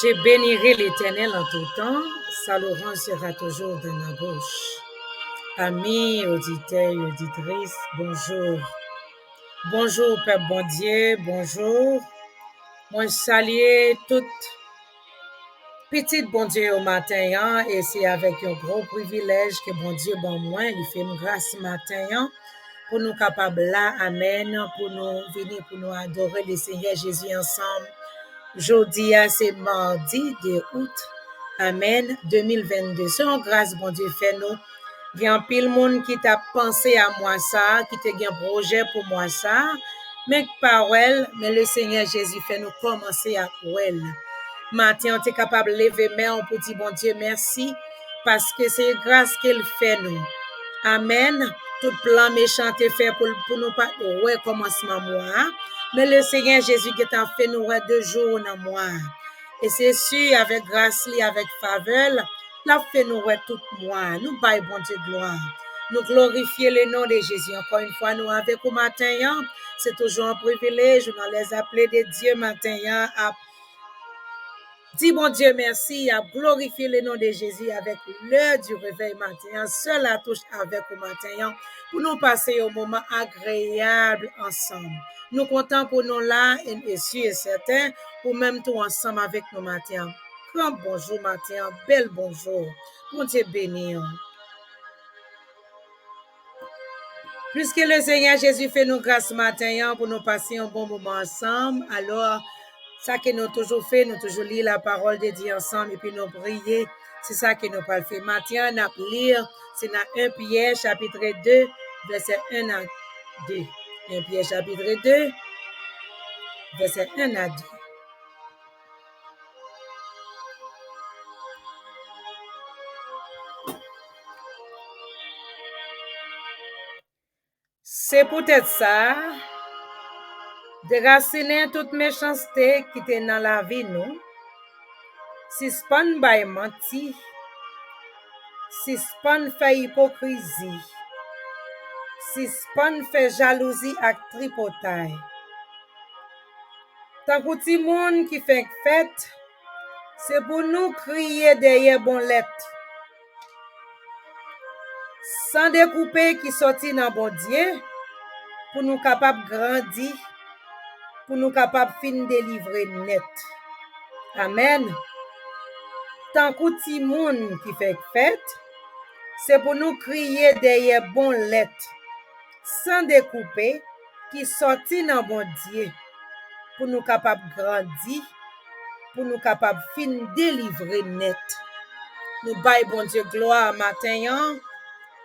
Je bénirai l'Éternel en tout temps, sa louange sera toujours dans ma bouche. Amis, auditeurs et auditrices, bonjour. Bonjour, Père bon Dieu, bonjour. Moi, salue toute petite bon Dieu au matin, hein, et c'est avec un gros privilège que bon Dieu, bon moi, il fait une grâce ce matin, hein, pour nous capables là, amen, pour nous venir, pour nous adorer le Seigneur Jésus ensemble. Aujourd'hui, c'est mardi 2 août, amen, 2022. C'est une grâce, bon Dieu, fait nous. Il y a un pile monde qui t'a pensé à moi ça, qui t'a un projet pour moi ça, mais pas elle, mais le Seigneur Jésus fait nous commencer à elle. Matin, on est capable de lever main pour dire, bon Dieu, merci, parce que c'est grâce qu'il fait nous. Amen. Tout plan méchant est fait pour nous pas recommencement moi. Mais le Seigneur Jésus qui t'a fait nous de jour dans moi. Et c'est sûr, avec grâce, avec faveur, l'a fait nous tout moi. Nous baillons bon Dieu gloire. Nous glorifions le nom de Jésus. Encore une fois, nous avec au matin. C'est toujours un privilège. Nous les appeler de Dieu matin à dis bon Dieu merci, à glorifier le nom de Jésus avec l'heure du réveil matin, seul la touche avec au matin, pour nous passer un moment agréable ensemble. Nous comptons pour nous là, et sûr et certain, pour même tout ensemble avec nous matin. Grand bonjour matin, bel bonjour. Bon Dieu béni. Puisque le Seigneur Jésus fait nous grâce matin pour nous passer un bon moment ensemble, alors ça que nous toujours fait, nous toujours lire la parole de Dieu ensemble et puis nous prier. C'est ça que nous pas fait. Matin, nous lire, c'est dans 1 Pierre chapitre 2, verset 1 à 2. 1 Pierre chapitre 2, verset 1 à 2. C'est peut-être ça, déraciner toute méchanceté qui était dans la vie, nous. Suspend by menti, suspend fait hypocrisie, suspend fait jalousie ak tripotaille. Tant que ti monde qui fait fête, c'est pour nous crier derrière bon lettre. Sans découper qui sortit dans bon Dieu, pour nous capables grandir, pour nous capables fin délivrer net. Amen. Tant que ti monde qui fait fête, c'est pour nous crier derrière bon lettre. Sans découper qui sortit dans bon Dieu, pour nous capables grandir, pour nous capables fin délivrer net. Nous baillons bon Dieu gloire matin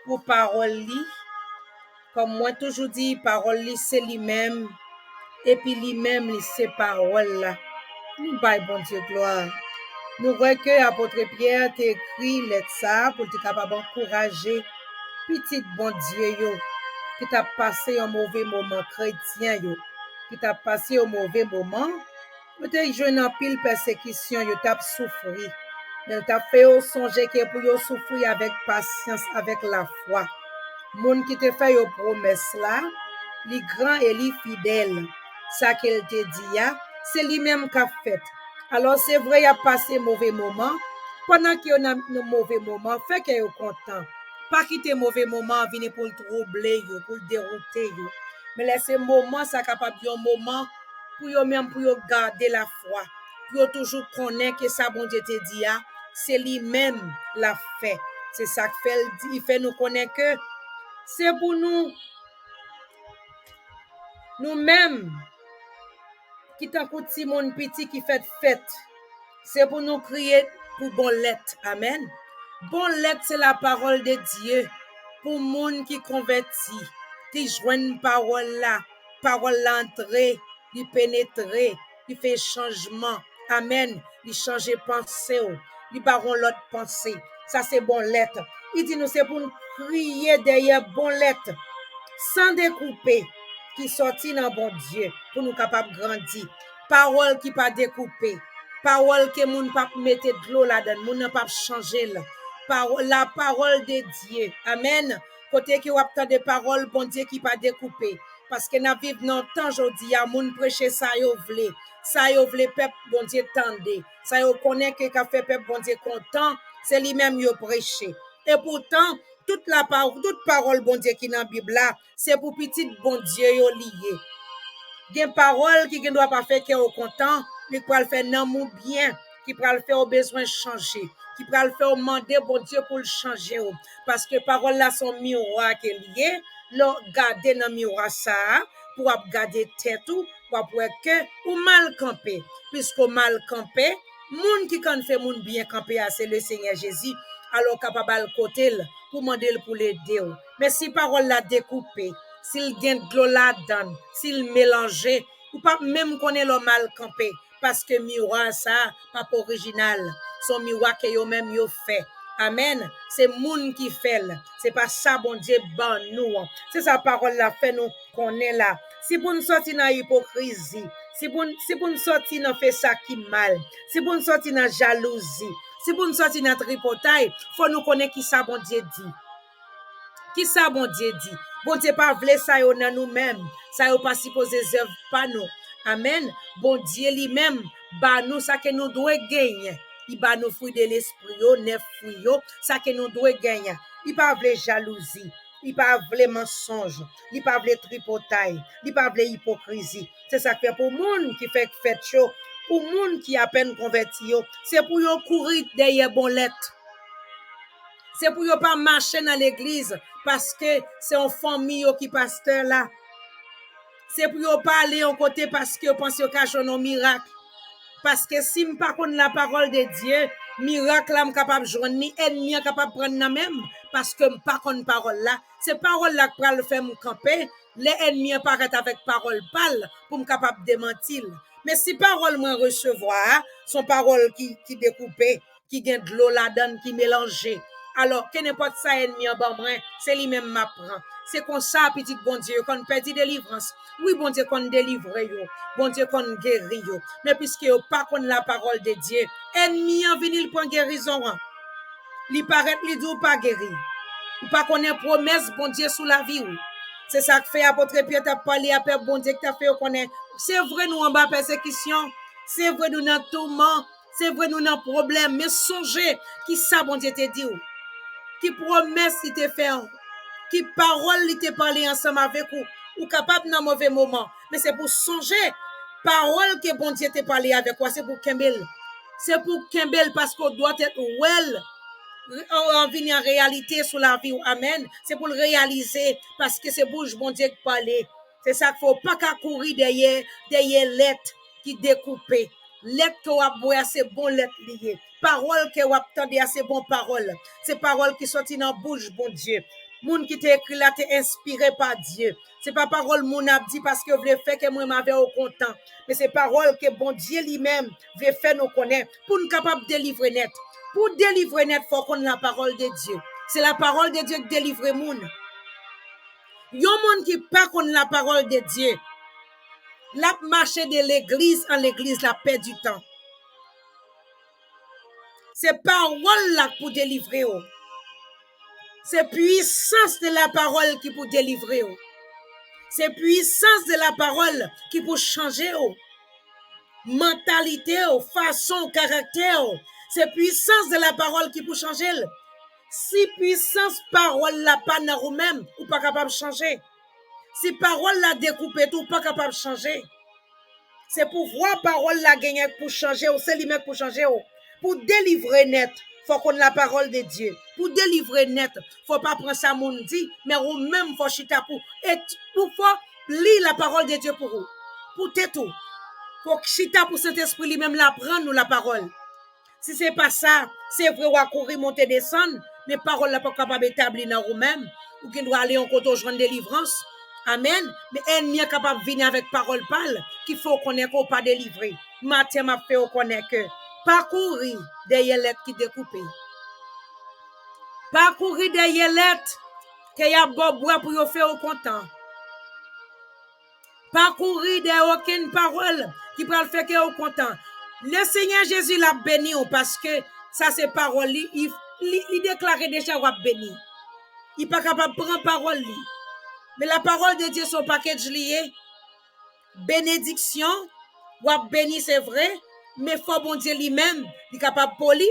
pour parole li. Comme moi toujours dit, parole li c'est lui-même et puis lui-même c'est parole là. Nous baillons bon Dieu gloire. Nous voyons que apôtre Pierre t'a écrit lettre ça pour être capable d'encourager petit bon Dieu yo qui t'a passé un mauvais moment chrétien yo, qui t'a passé un mauvais moment. Peut-être joué dans pile persécution, yo t'a souffri. Mais t'a fait songer que pour yo souffrir avec patience, avec la foi. Moun qui te fait yo promesse là, li grand et li fidèle. Ça qu'elle te dit c'est lui-même qui a fait. Alors c'est vrai, il a passé mauvais moment. Pendant qu'il y a un mauvais moment, fait que yo content. Pas quitter mauvais moment, venir pour le troubler yo, pour le dérouter yo. Mais laissez moment, ça capable un moment pour yo même pour yo garder la foi. Pour yo toujours connaître que ça bon Dieu te dit c'est lui-même l'a fait. C'est ça que fait il fait nous connaître que c'est pour nous-mêmes qui t'en coûte si mon petit qui fait fête. C'est pour nous crier pour bon lettre. Amen. Bon lettre, c'est la parole de Dieu. Pour monde qui convertit, qui joignent parole là entrer, qui pénétrer, qui fait changement. Amen. Il change pensée, il baron l'autre pensée. Ça c'est bon lettre. Il dit nous c'est pour nous crier derrière bon lettre sans découper qui sortit dans bon Dieu pour nous capables grandir. Parole qui pas découpée. Parole que moun pas mettre de l'eau là-dedans, moun n'a pas changer là. La parole de Dieu. Amen. Côté qui ou attend des paroles bon Dieu qui pas découpé. parce que n'a vivre dans temps jodi a moun prêcher ça yo vle peuple bon Dieu tendez ça yo connaît que qu'a fait peuple bon Dieu content c'est lui-même yo prêcher et pourtant toute parole bon Dieu qui dans Bible là c'est pour petit bon Dieu yo lié gen parole qui ne doit pas faire que au content mais pour le faire nan mou bien qui pour le faire au besoin changer qui pour le faire demander bon Dieu pour le changer parce que parole là son miroir qui est lié l'on garder dans miroir ça pour garder tête ou pour que ou mal camper puisque mal camper moun qui kan fait moun bien camper c'est le Seigneur Jésus alors capable côté pour demander pour l'aider mais si parole là découpée s'il gagne de l'eau là-dedans, s'il mélange, ou pas même connaît le mal campé, parce que miroir ça, pas original, son miroir que yo même yo fait. Amen. C'est moun qui fait, c'est pas ça bon Dieu ban nous. C'est sa parole la fait nous connaît là. Si pour nous sortir dans hypocrisie, si pour nous sortir dans fait ça qui mal, si pour nous sortir dans jalousie, si pour nous sortir dans tripotaille, faut nous connaître qui ça bon Dieu dit. Qui ça bon Dieu dit? Bon Dieu pas vle ça yo nan nous-mêmes. Ça yo pas supposé œuvre pas nous. Amen. Bon Dieu lui-même ba nous ça que nous doit gagner. Il ba nous fruit de l'esprit yo, neuf fruit yo, ça que nous doit gagner. Il pas vle jalousie, il pas vle mensonge, il pas vle tripotaille, il pas vle hypocrisie. C'est ça que pour monde qui fait fête chaud, pour monde qui à peine converti yo, c'est pour yo courir derrière bon lettre. C'est pour yo pas marcher dans l'église parce que c'est une famille qui pasteur là. C'est pour yo pas aller en côté parce que yo pense yo ka joindre un miracle. Parce que si m pas connait la parole de Dieu, miracle là m capable joindre ni ennemi capable prendre na même parce que m pas connait parole là. C'est parole là qui pral faire m camper, les ennemis apparaît avec parole pâle pour m capable démentir. Mais si parole moi recevoir, son parole qui découpée, qui gagne de l'eau là-dedans qui mélangée. Alors, que n'importe ça ennemi en bas, c'est lui-même m'apprend. C'est comme ça, petit bon Dieu, qu'on perdit délivrance. Oui, bon Dieu, qu'on délivre yo. Bon Dieu, qu'on guérit yo. Mais puisque yo pas qu'on la parole de Dieu, ennemi en vini, il prend guérison. Li paraît, li dit ou pas guéri. Ou pas qu'on ait promesse, bon Dieu, sous la vie. C'est ça que fait apôtre Pierre, t'as parlé à Père, bon Dieu, que t'as fait, qu'on est. C'est vrai, nous en bas persécution. C'est vrai, nous dans tourment. C'est vrai, nous dans problème. Mais songez, qui ça, bon Dieu, te dit ou? Qui promesse il te fait, qui parole il te parlé ensemble avec ou capable dans mauvais moment. Mais c'est pour songer, parole que bon Dieu te parlé avec toi, c'est pour Kembel. C'est pour Kembel parce qu'on doit être well, en venir en réalité sur la vie. Amen. C'est pour le réaliser parce que c'est bouche bon Dieu qui parle. C'est ça qu'il faut pas qu'à courir derrière lettres qui découpent. Lettres que vous boire, c'est bon lettres liées. Parole que vous attendez, c'est bon parole. C'est parole qui sortit dans bouche, bon Dieu. Moun qui t'a écrit là, t'es inspiré par Dieu. C'est pas parole moun a dit parce que vous voulez faire que moi m'avais au content. Mais c'est parole que bon Dieu lui-même veut faire nous connaître pour nous capable de délivrer net. Pour délivrer net, faut qu'on ait la parole de Dieu. C'est la parole de Dieu qui délivre moun. Yon moun qui pas qu'on la parole de Dieu. La marché de l'église en l'église, la paix du temps. C'est parole là pour délivrer. C'est puissance de la parole qui pour délivrer. C'est puissance de la parole qui pour changer. Mentalité, façon, caractère. C'est puissance de la parole qui pour changer. Si puissance parole là pas dans vous-même, ou pas capable de changer. Si parole là découpée, ou pas capable de changer. C'est pour voir parole là gagner pour changer, ou c'est lui-même pour changer. Pour délivrer net, faut qu'on ait la parole de Dieu. Pour délivrer net, faut pas prendre ça moun dit, mais ou même faut chita pour et pour lire la parole de Dieu pour vous. Pour tout. Faut chita pour Saint-Esprit lui-même la prendre nous la parole. Si c'est pas ça, c'est vrai ou à courir monter descendre, mais parole là pas capable d'établir dans vous-même ou qui doit aller en côté joindre délivrance. Amen. Mais ennemi est capable de venir avec parole pâle qu'il faut qu'on ait qu'on pas délivré. Matin m'a fait qu'on ait que parcourir derrière lettres qui découpées. Parcourir derrière lettres qu'il y a bon bois pour vous faire au content. Parcourir derrière aucune parole qui peut le faire que au content. Le Seigneur Jésus l'a béni parce que ça c'est parole. Il déclarait déjà qu'il béni. Il n'est pas capable de prendre parole. Mais la parole de Dieu, son package lié. Bénédiction, ou béni, c'est vrai, mais faut bon Dieu lui-même, il est capable de polir.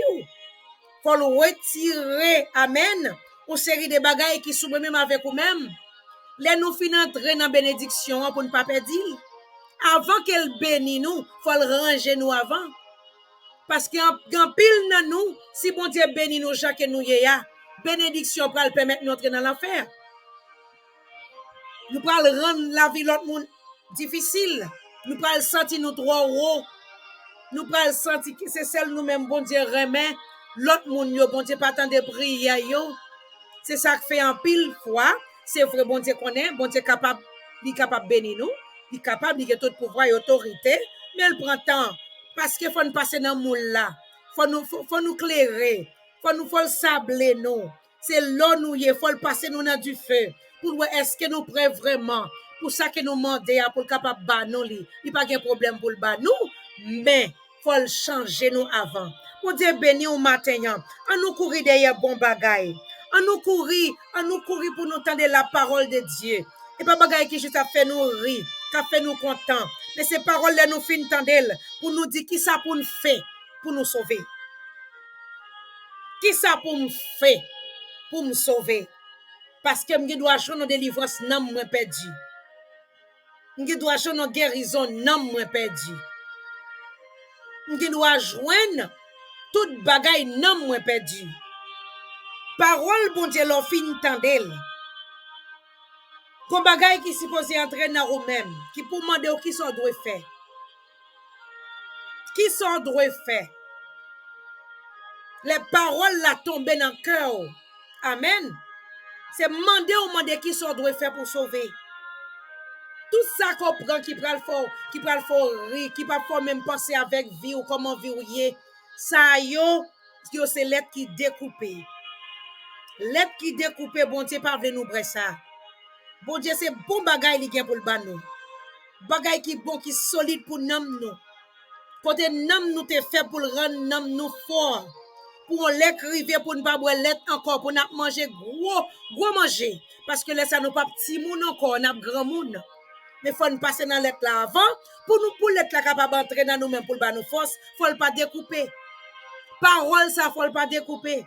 Faut le retirer, amen, une série de bagailles qui sont même avec vous-même. Les nous fin entrer dans la bénédiction pour ne pas perdre. Avant qu'elle bénisse nous, faut le ranger nous avant. Parce qu'en pile dans nous, si bon Dieu bénit nous, chaque nous y a, bénédiction pour le permettre d'entrer dans l'enfer. Nous pouvons rendre la vie de l'autre monde difficile. Nous pouvons sentir nous trop haut. Nous pouvons sentir que c'est celle nous-mêmes, bon Dieu, remet. L'autre monde, bon Dieu, pas attendre de prier. C'est ça que fait en pile fois. C'est vrai, bon Dieu, qu'on est. Bon Dieu, il est capable de bénir nous. Il est capable de tout pouvoir et autorité. Mais elle prend temps. Parce qu'il faut nous passer dans le moule là. Faut nous clairer. Faut le sabler, nous. C'est là nous y est. Faut le passer nous dans du feu. Pour voir est-ce que nous prêts vraiment. Pour ça que nous demandons pour le capable de nous. Il n'y a pas de problème pour le bas nous. Mais faut le changer nous avant. Pour Dieu béni au matin. On nous courir derrière bon bagaille. On nous courir pour nous entendre la parole de Dieu. Et pas bagaille qui juste a fait nous rire, qui a fait nous contents. Mais ces paroles-là nous fin entendre pour nous dire qui ça pour nous faire pour nous sauver. Qui ça pour me faire pour me sauver? Parce que je dois jouer nos délivrances non moins perdu. Je dois jouer nos guérisons non moins perdu. Je dois joindre toute bagaille non moins perdu. Parole bon Dieu l'on fin entendre. Comme bagaille qui supposé entrer dans vous-même, qui pour demander qui sont doit faire. Qui sont doit faire. Les paroles la tombent dans le cœur. Amen. C'est demander qui sont doit faire pour sauver. Tout ça qu'on prend, qui prend le fort rire, qui pas fort même penser avec vie ou comment vivre. Ça yo c'est lettre qui découpée. Lettre qui découpée, bon Dieu, pas venir nous brûler ça. Bon Dieu, c'est bon bagaille li gen pour le ban nous. Bagaille qui bon, qui solide pour nous. Côté nous te fait pour rendre nous fort. Pour l'écrire, pour ne pas boire lettre encore, pour nous manger gros manger. Parce que là, ça nous pas petit moun encore, on a grand moun. Mais faut nous passer dans lettre là avant, pour lettre là capable d'entrer dans nous-mêmes pour le ban nous force, faut le pas découper. Parole, ça, faut le pas découper.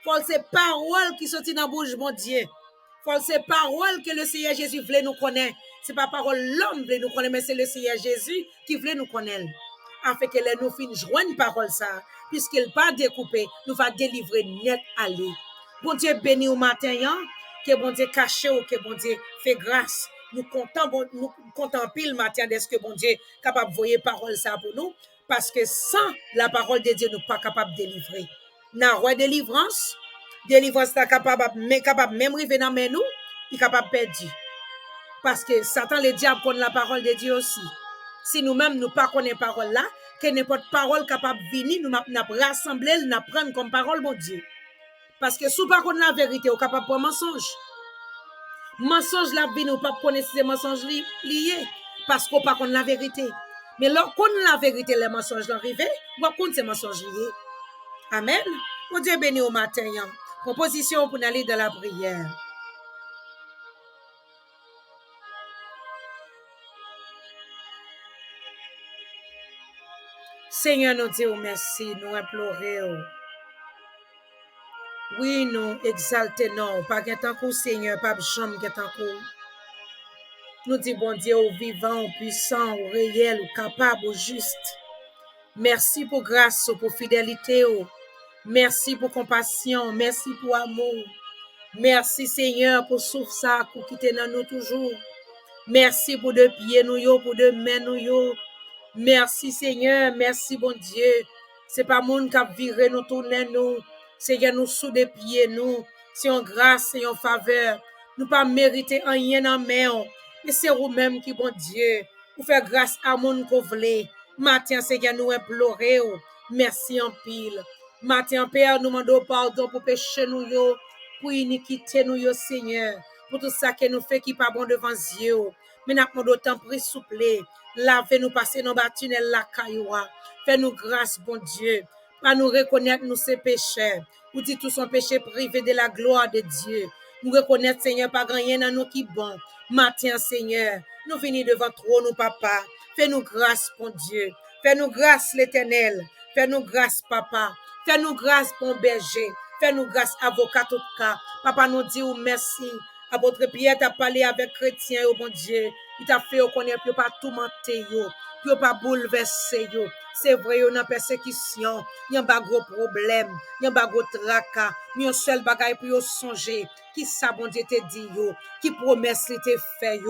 Faut ces paroles qui sortent dans la bouche, mon Dieu. Faut ces paroles que le Seigneur Jésus voulait nous connaître. C'est pas parole l'homme voulait nous connaître, mais c'est le Seigneur Jésus qui voulait nous connaître. Afin que nous fin joindre parole ça, puisqu'il pas découpé, nous va délivrer net aller. Bon Dieu béni au matin, que bon Dieu caché ou que bon Dieu fait grâce. Nous comptons pile matin de ce que bon Dieu capable de voyer parole ça pour nous, parce que sans la parole de Dieu, nous pas capable de délivrer. Dans la délivrance est capable même arriver dans nous, il est capable de perdre. Parce que Satan, le diable, connaît la parole de Dieu aussi. Si nous-mêmes, nous pas connaissons la parole là, que n'importe parole capable de venir, nous rassembler, nous prendre comme parole, mon Dieu. Parce que si nous ne connaissons pas la vérité, nous sommes capables de mensonge. Mensonge, la vie, nous ne connaissons pas ces mensonges liés. Parce qu'on ne connaît pas la vérité. Mais lorsqu'on a la vérité, les mensonges arrivent, on connaît ces mensonges liés. Amen. Mon Dieu béni au matin. Proposition pour aller dans la prière. Seigneur, nous disons merci, nous implorons. Oui, nous exaltons, non, pas qu'un coup, Seigneur, pas chambre qu'un coup. Nous disons, bon Dieu, au vivant, au puissant, au réel, au capable, au juste. Merci pour grâce, pour fidélité. Merci pour compassion. Merci pour amour. Merci, Seigneur, pour souffle ça, pour quitter dans nous toujours. Merci pour deux pieds, nous, pour deux mains, nous. Merci, Seigneur. Merci, bon Dieu. C'est pas monde qui a viré nous, tourner nous. Seigneur, nous sous des pieds, nous. C'est en grâce, c'est en faveur. Nous pas mériter rien en main. Mais c'est vous-même qui, bon Dieu, vous fait grâce à mon qu'on voulait. Matin, Seigneur, nous implorer. Merci en pile. Matin, Père, nous demandons pardon pour péché nous, pour iniquité nous, Seigneur. Pour tout ça que nous fait qui pas bon devant Dieu. Mais nous demandons autant pris souple. Lavez-nous, passer nos bâtonnets la cailloua. Fais-nous grâce, bon Dieu. Pas nous reconnaître nous ces péchés. Vous dites tous son péché privé de la gloire de Dieu. Nous reconnaître, Seigneur, pas rien dans nous qui bon. Matin, Seigneur, nous venons devant toi, nous, papa. Fais-nous grâce, mon Dieu. Fais-nous grâce, l'Éternel. Fais-nous grâce, papa. Fais-nous grâce, bon berger. Fais-nous grâce, avocat, tout cas. Papa, nous dit merci. Apôtre Pierre t'a parlé avec chrétien, oh mon Dieu. Il t'a fait connaître, il pas tout mentir, il pas bouleverser, c'est vrai, on a persécution, il y a pas gros problème, il y a pas gros tracas, mais un seul bagage pour songer, qui ça bon Dieu te dit, qui promesse li te fait,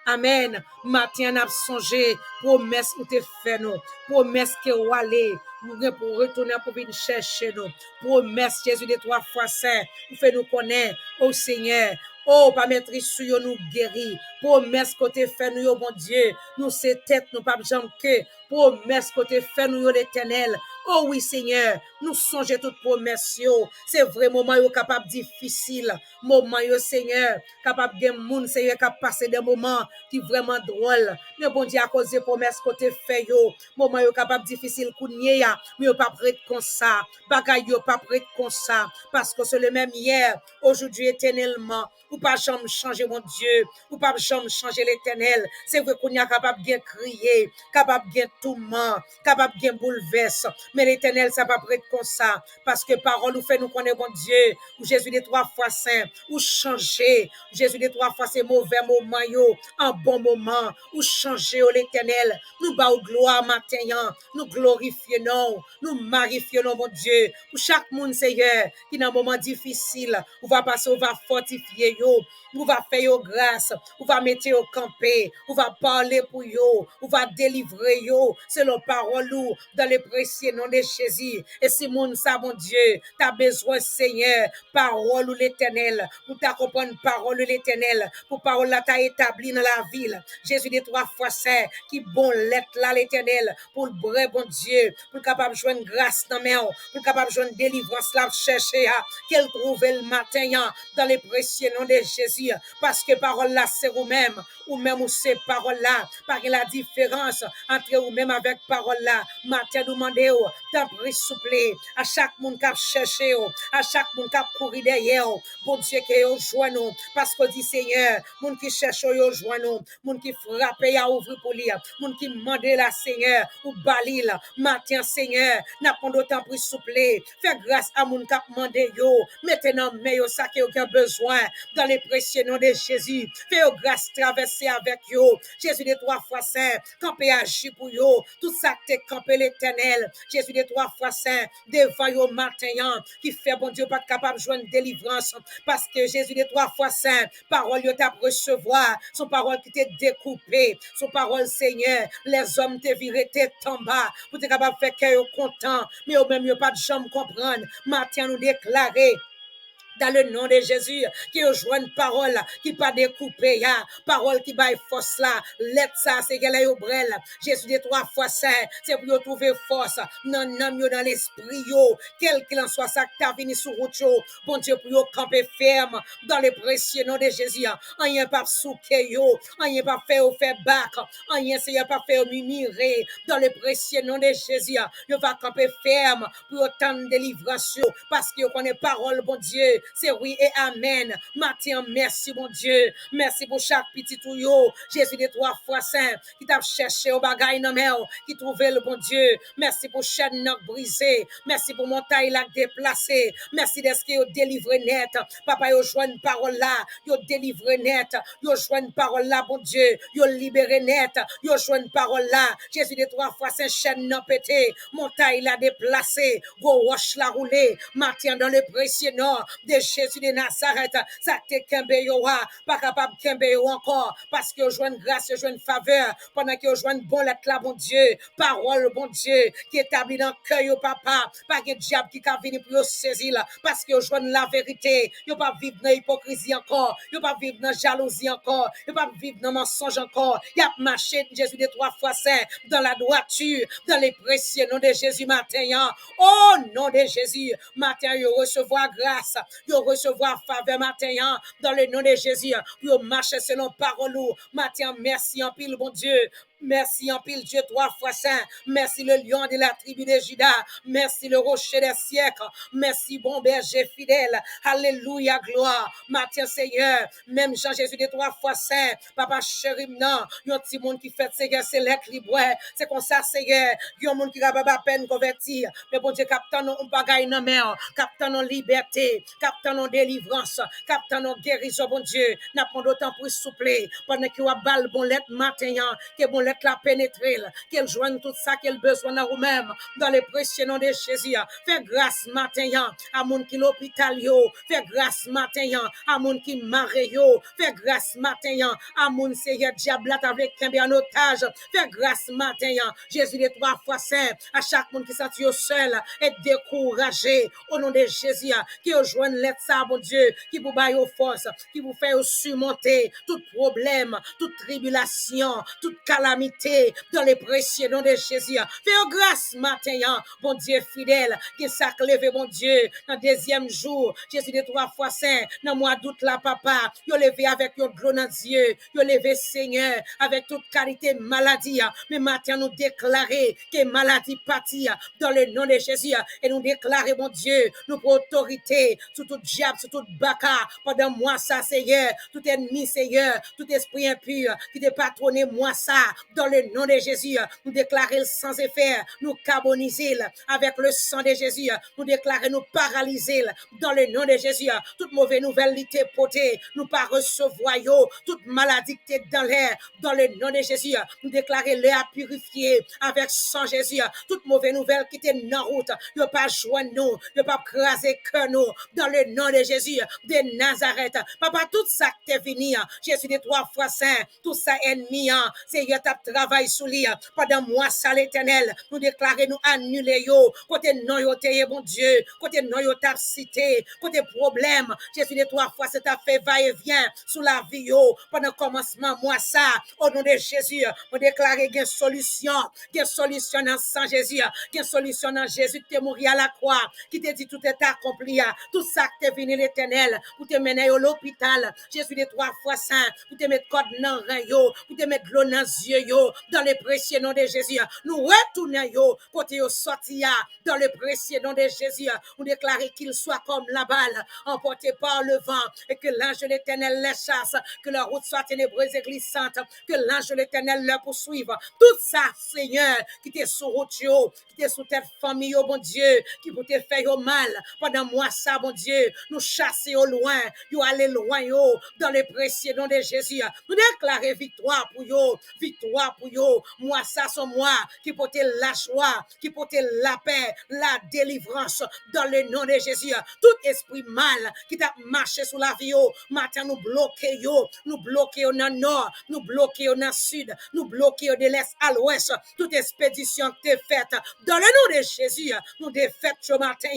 amen. Matin, on a songé, promesse ou te fait, nous, promesse que ou aller, nous pour retourner pour venir chercher nous, promesse Jésus de 3 fois saint, vous fait nous connaître, oh Seigneur. Oh, pas mettre sur nous guéri. Promesse côté fait nous, bon Dieu. Nous, c'est tête, nous pas jambe que. Promesse côté fait nous, l'Éternel. Oh oui, Seigneur. Nous songeons toute promesse, yo. C'est vrai, moment yo capable difficile. Moment yo, Seigneur. Capable de moun, Seigneur, capable passer des moments qui vraiment drôles. Mais bon Dieu, à cause de promesse côté fait, yo. Moment yo capable difficile, kounye ya. Mais yo pas prêt comme ça. Bagay yo pas prêt comme ça. Parce que c'est le même hier, aujourd'hui, éternellement. Ou pas jamais changer, mon Dieu. Ou pas jamais changer l'Éternel. C'est vrai qu'on est capable de crier, capable de tourment, capable de bouleverser. Mais l'Éternel, ça va pas être comme ça. Parce que parole nous fait nous connaître, mon Dieu. Ou Jésus des 3 fois saint. Ou changer. Jésus des 3 fois c'est mauvais moment, yo. En bon moment. Ou changer, l'Éternel. Nous bas gloire matin. Nous glorifions, nous magnifions, mon Dieu. Pour chaque monde, Seigneur, qui dans un moment difficile, on va passer, on va fortifier, on va faire yo grâce, on va mettre au camper, on va parler pour yo, on va délivrer yo, selon parole dans les précieux noms de Jésus. Et si moun ça, mon Dieu, tu as besoin, Seigneur, parole ou l'Éternel, pour ta comprendre parole ou l'Éternel, pour parole là t'as établi dans la ville. Jésus des 3 fois saint, qui bon l'être là, l'Éternel, pour le vrai bon Dieu, pour capable joindre grâce dans mes pour capable joindre délivrance là, chercher, qu'elle trouve le matin, dans les précieux noms de Jésus, parce que parole là, c'est vous-même, ou même ou ces paroles là, par la différence entre vous-même avec parole là, matin demandez, t'en prie souple, à chaque monde qui a cherché, à chaque monde qui a couru derrière, bon Dieu qui vous joint nous, parce que dit Seigneur, monde qui cherche vous joint nous, monde qui frappe à ouvrir pour lui, monde qui demande la Seigneur, ou balil, matin Seigneur, n'a pas d'autant pris souple, fais grâce à monde qui a demandé yo, maintenant mais yo ça qui a besoin, dans les précieux noms de Jésus, fais grâce traverser avec yo, Jésus des 3 fois saint, camper agir pour yo, tout ça t'es campé l'Éternel, Jésus des 3 fois saint, devant yo matin, qui fait bon Dieu pas capable de joindre délivrance, parce que Jésus des 3 fois saint, parole yo t'a recevoir, son parole qui t'est découpé, son parole Seigneur, les hommes te viré tête en bas, pour t'es capable de faire cœur content, mais au même yo pas de jambe comprendre, matin nous déclarer, dans le nom de Jésus, qui rejoint une parole qui pas découpée, parole qui baille force là, lettre ça, c'est qu'elle est au brel. Jésus des 3 fois saint, c'est pour trouver force, non, dans l'esprit, quel qu'il en soit ça, que t'as venu sur route, bon Dieu, pour camper ferme, dans le précieux nom de Jésus, rien pas souquer, rien pas fait au faire bac, rien c'est pas fait au mimirer, dans le précieux nom de Jésus, il va camper ferme, pour autant de délivrance, parce qu'il connaît parole, bon Dieu, c'est oui et amen. Matin, merci mon Dieu. Merci pour chaque petit touyo. Jésus des 3 fois saint qui t'a cherché au bagaille dans mer, qui trouvait le bon Dieu. Merci pour chaîne brisée. Merci pour montagne là déplacée. Merci d'être que vous délivré net. Papa, yo joint une parole là. Yo délivré net. Yo joint une parole là, bon Dieu. Yo libéré net. Yo joint une parole là. Jésus des 3 fois saint chaîne non pété. Montagne là déplacée. Go roche la roulée. Matin dans le précieux nom de Jésus de Nazareth, ça te kembe yo pas capable kembe yo encore, parce que joue une grâce, joue une faveur, pendant que joue une bonne lettre là, bon Dieu, parole, bon Dieu, qui établit dans le cœur, yo papa, pas que diable qui a venu pour saisir là, parce que joue la vérité, yo pas vivre dans l'hypocrisie encore, yo pas vivre dans jalousie encore, yo pas vivre dans mensonge encore, y a marché Jésus des 3 fois saint, dans la droiture, dans les précieux noms de Jésus matin, oh nom de Jésus, matin, yo recevoir grâce, yo recevoir faveur matin, dans le nom de Jésus, yo marcher selon parole, matin, merci en pile, bon Dieu, Merci en pile Dieu 3 fois saint. Merci le lion de la tribu de Juda. Merci le rocher des siècles. Merci bon berger fidèle. Alléluia, gloire. Matin Seigneur, même Jean-Jésus de 3 fois saint. Papa chéri, non. Yon petit monde qui fait Seigneur, c'est l'être libre. C'est comme ça, Seigneur. Yon monde qui va pas peine convertir. Mais bon Dieu, captant nos bagailles dans mer. Captant nos liberté. Captant nos délivrance. Captant nos guérison, bon Dieu. N'a pas d'autant pour souffler. Pendant qu'il y a balle, bon lettre matin, que bon lettre la pénétrer, qu'elle joigne tout ça qu'elle besoin dans vous-même, dans les précieux noms de Jésus. Fais grâce matin, à mon qui l'hôpital, yo. Fais grâce matin, à mon qui marre, yo. Fais grâce matin, à mon Seigneur diable avec un en otage. Fais grâce matin, Jésus les 3 fois saint, à chaque monde qui sent seul et découragé, au nom de Jésus, qui rejoigne l'aide ça, mon Dieu, qui vous baille aux forces, qui vous fait surmonter tout problème, toute tribulation, toute calamité, dans les précieux noms de Jésus. Fais grâce matin, bon Dieu fidèle, qui s'est levé, mon Dieu, dans le deuxième jour, Jésus les 3 fois saint, dans le mois d'août, là, papa, yo levé avec yon gloire dans Dieu, yo levé Seigneur, avec toute qualité maladie, mais matin nous déclarer que maladie partie, dans le nom de Jésus, et nous déclarer, mon Dieu, nous pour autorité, sur tout diable, sur tout baka, pendant moi ça, Seigneur, tout ennemi, Seigneur, tout esprit impur, qui te patronne moi ça, dans le nom de Jésus, nous déclarer sans effet, nous carboniser avec le sang de Jésus, nous déclarer nous paralyser, dans le nom de Jésus, toute mauvaise nouvelle l'ité potée, nous pas recevoir yo, toute maladie qui est dans l'air, dans le nom de Jésus, nous déclarer l'air purifié avec sang Jésus, toute mauvaise nouvelle qui est dans route, yo pas joindre nous, yo pas craser que nous, dans le nom de Jésus, de Nazareth, papa, tout ça qui est venu, Jésus des 3 fois saint, tout ça ennemi, Seigneur, t'as travail sous lui, pendant moi, ça l'éternel, nous déclarer, nous annuler yo, côté non yo t'es bon Dieu, côté non yo t'as cité, côté problème, Jésus des 3 fois, c'est ta fait va-et-vient sous la vie yo, pendant commencement, moi ça, au nom de Jésus, nous déclarer qu'il y a solution dans sang Jésus, qu'il y a solution dans Jésus qui est mort à la croix, qui te dit tout est accompli, tout ça qui est venu l'éternel, pour te mener à l'hôpital, Jésus des 3 fois saint, pour te mettre code dans le rein yo, pour te mettre l'eau dans les yeux yo, dans le précieux nom de Jésus, nous retournons yo, côté yo sorti dans le précieux nom de Jésus, nous déclarer qu'il soit comme la balle, emporté par le vent, et que l'ange de l'éternel les chasse, que leur route soit ténébreuse et glissante, que l'ange de l'éternel leur poursuive, tout ça, Seigneur, qui t'est sur route yo, qui t'est sous tête famille yo, bon Dieu, qui pour te faire yo mal, pendant moi ça, bon Dieu, nous chasser au loin, yo aller loin yo, dans le précieux nom de Jésus, nous déclarer victoire pour yo, moi ça, sont moi, qui porte la joie, qui porte la paix, la délivrance, dans le nom de Jésus, tout esprit mal, qui t'a marché sous la vie yo, matin nous bloquer yo dans le nord, nous bloquer dans le sud, nous bloquer de l'est à l'ouest, toute expédition qui est faite, dans le nom de Jésus, nous défaite ce matin,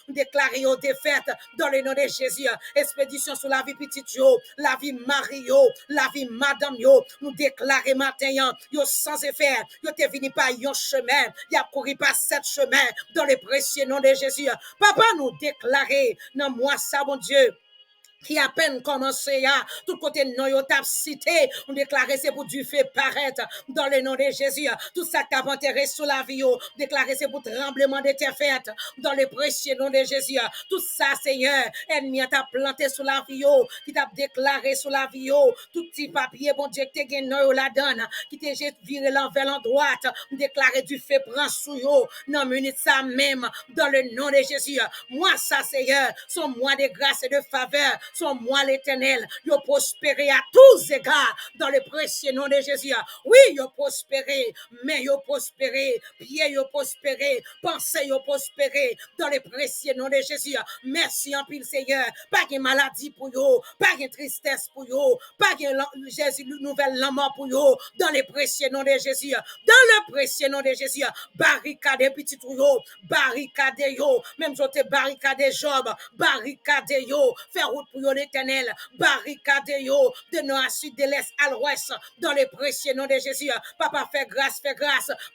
nous déclarer aux défaites, dans le nom de Jésus, expédition sur la vie petite yo, la vie mari yo, la vie madame yo, nous déclarer matin, yo sans effet, yo te venu par yon chemin, y a couru par 7 chemins, dans le précieux nom de Jésus, papa nous déclarer, dans moi ça, mon Dieu, qui a peine commencé à tout côté non yo t'a cité, on déclarer c'est pour du fait paraître dans le nom de Jésus, tout ça t'a enterré sous la vie, déclarer c'est pour tremblement de tes fêtes dans le précieux nom de Jésus, tout ça Seigneur, ennemi t'a planté sous la vie, qui t'a déclaré sous la vie, tout petit papier bon Dieu qui te non la donne, qui te jette viré l'envers en droite, déclarer du fait prend sous yo, non minute ça même dans le nom de Jésus, moi ça Seigneur, son mois de grâce et de faveur, son moi l'éternel, yo prospéré à tous égards dans le précieux nom de Jésus. Oui, yo prospéré, mais yo prospéré, pied yo prospéré, pensée yo prospéré dans le précieux nom de Jésus. Merci en pile Seigneur, pas de maladie pour yo, pas de tristesse pour yo, pas de Jésus nouvelle mort pour yo dans le précieux nom de Jésus. Dans le précieux nom de Jésus, barricade petit yo, barricade yo, même je te barricade Job, barricade yo, faire route pour yo l'Éternel, barricade yo, de nord à sud, de l'est à l'ouest, dans le précieux nom de Jésus. Papa, fais grâce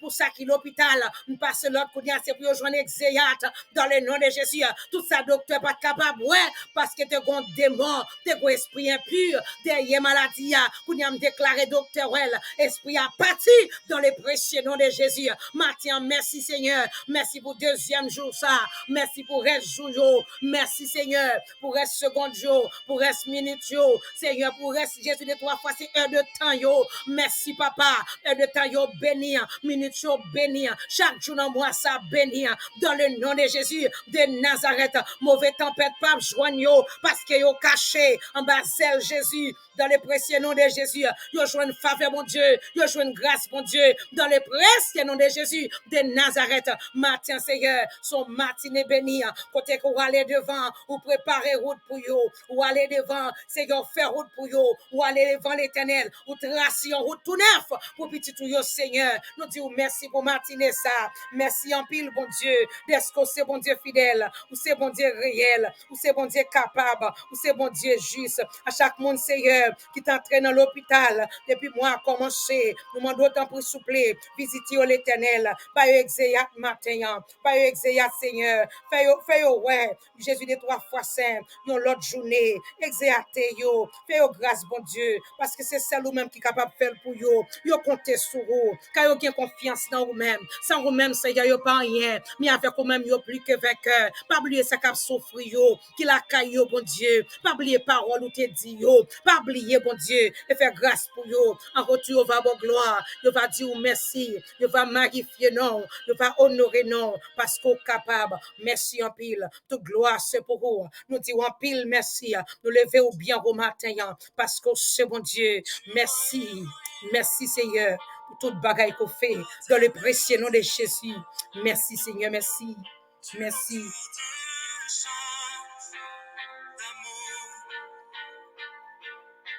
pour ça qui l'hôpital, nous passons l'autre pour dire, c'est pour joindre exéat, dans le nom de Jésus. Tout ça, docteur, pas capable, ouais, parce que t'es gon démon, t'es gon esprit impur, derrière maladie, pour nous déclarer, docteur, well, esprit a parti, dans le précieux nom de Jésus. Matin, merci Seigneur, merci pour deuxième jour ça, merci pour reste jour, merci Seigneur, pour reste second jour, pour reste minute yo, Seigneur, pour reste Jésus de 3 fois, c'est heure de temps yo, merci papa, heure de temps yo béni, minute yo béni, chaque jour dans moi ça béni, dans le nom de Jésus de Nazareth, mauvais tempête pas joigne yo, parce que yo caché en bas celle Jésus, dans le précieux nom de Jésus, yo joue une faveur mon Dieu, yo joue une grâce mon Dieu, dans le précieux nom de Jésus de Nazareth, matin Seigneur, son matinée béni, côté qu'on aller devant, ou préparer route pour yo, ou aller devant, Seigneur, faire route pour yo, ou aller devant l'Éternel, ou tracer en route tout neuf, pour petit tout yo Seigneur, nous disons merci pour matinée ça, merci en pile bon Dieu, d'est-ce que c'est bon Dieu fidèle, ou c'est bon Dieu réel, ou c'est bon Dieu capable, ou c'est bon Dieu juste, à chaque monde Seigneur, qui t'entraîne dans l'hôpital, depuis moi a commencé, nous demandons autant pour soupler, visiter l'Éternel, pas exéat matin, pas exéat Seigneur, fais ouais, Jésus des 3 fois saint, yon l'autre journée, exéaté yo, fais grâce bon Dieu, parce que c'est celle ou même qui est capable de faire pour yo comptez sur vous, car yo gen confiance dans vous-même, sans vous-même Seigneur, yo pas rien, mais avec vous-même yo plus que vainqueur, pas oublier ça cap souffrir yo, qui la caille yo bon Dieu, pas oublier parole ou te dit yo, pas oublier bon Dieu, et faire grâce pour yo, en retour, va bon gloire, yo va dire merci, yo va magnifier non, yo va honorer non, parce qu'on est capable, merci en pile, toute gloire c'est pour vous, nous disons en pile merci, nous levons bien au matin, parce que c'est bon Dieu, merci Seigneur, pour toute bagaille qu'on fait, dans le précieux nom de Jésus, merci Seigneur, merci.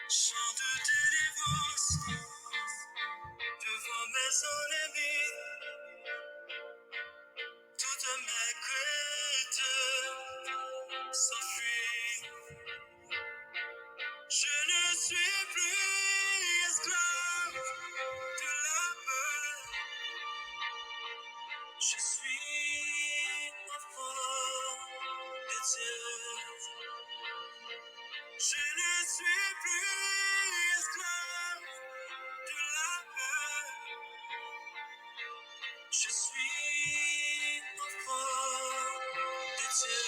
Chant de délivrance devant mes ennemis, toutes mes craintes s'enfuient. Je ne suis plus esclave de la peur, je suis enfant de Dieu. Je ne suis plus esclave de la peur. Je suis enfant de Dieu.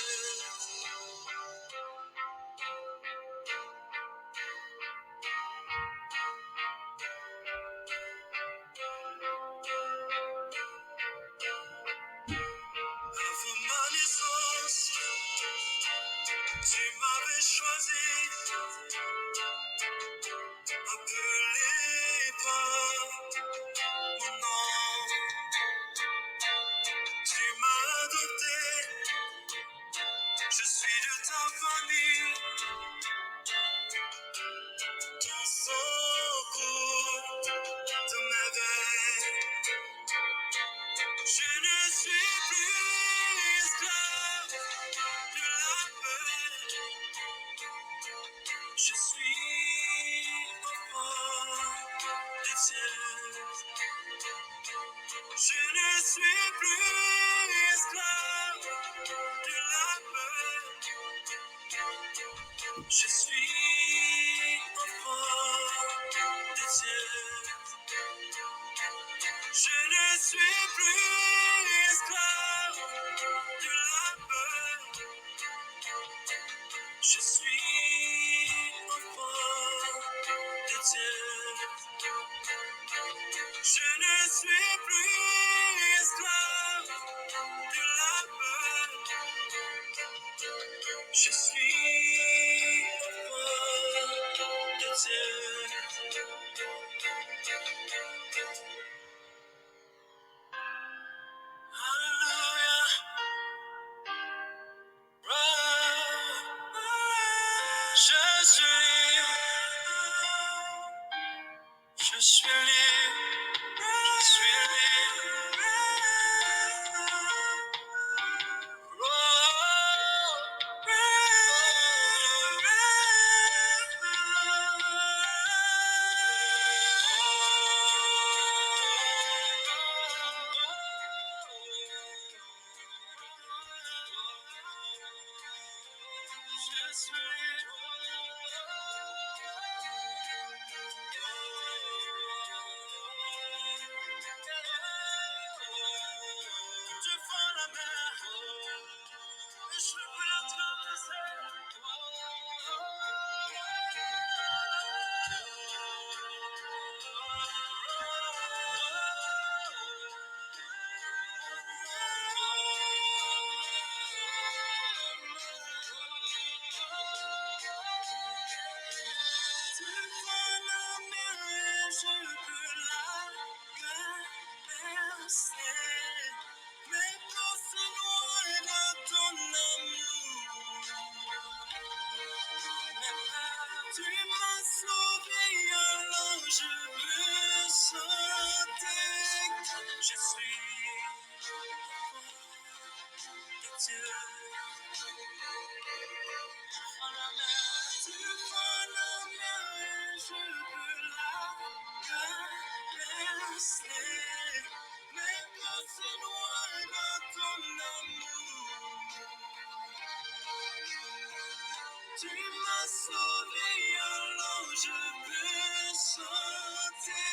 Avant ma naissance, tu m'avais choisi, appelé par mon nom. Tu m'as adopté, je suis de ta famille. Ton sang coule de mes veines. Je ne suis plus esclave de la peur. Je suis enfant de Dieu. Je ne suis plus esclave de la peur. Je suis enfant de Dieu. Je ne suis plus esclave de la peur. Je suis enfant de Dieu. Je ne suis plus esclave de la peur. Je suis enfant de Dieu. Hallelujah. Je suis libre. Je suis libre. Je suis libre. Oh, la mer. Et je peux la traverser. Tu m'as sauvé, alors je peux sauter. Je suis de Dieu. En la mer, tu prends la mer et je peux la traverser. Mais pas si loin de ton amour. Tu m'as sauvé, alors je peux sauter.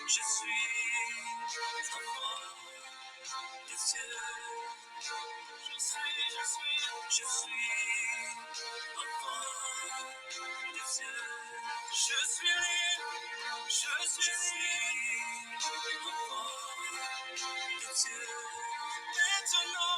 Je suis enfant de Dieu. Je suis enfant de Dieu. Je suis libre, enfant de Dieu. Maintenant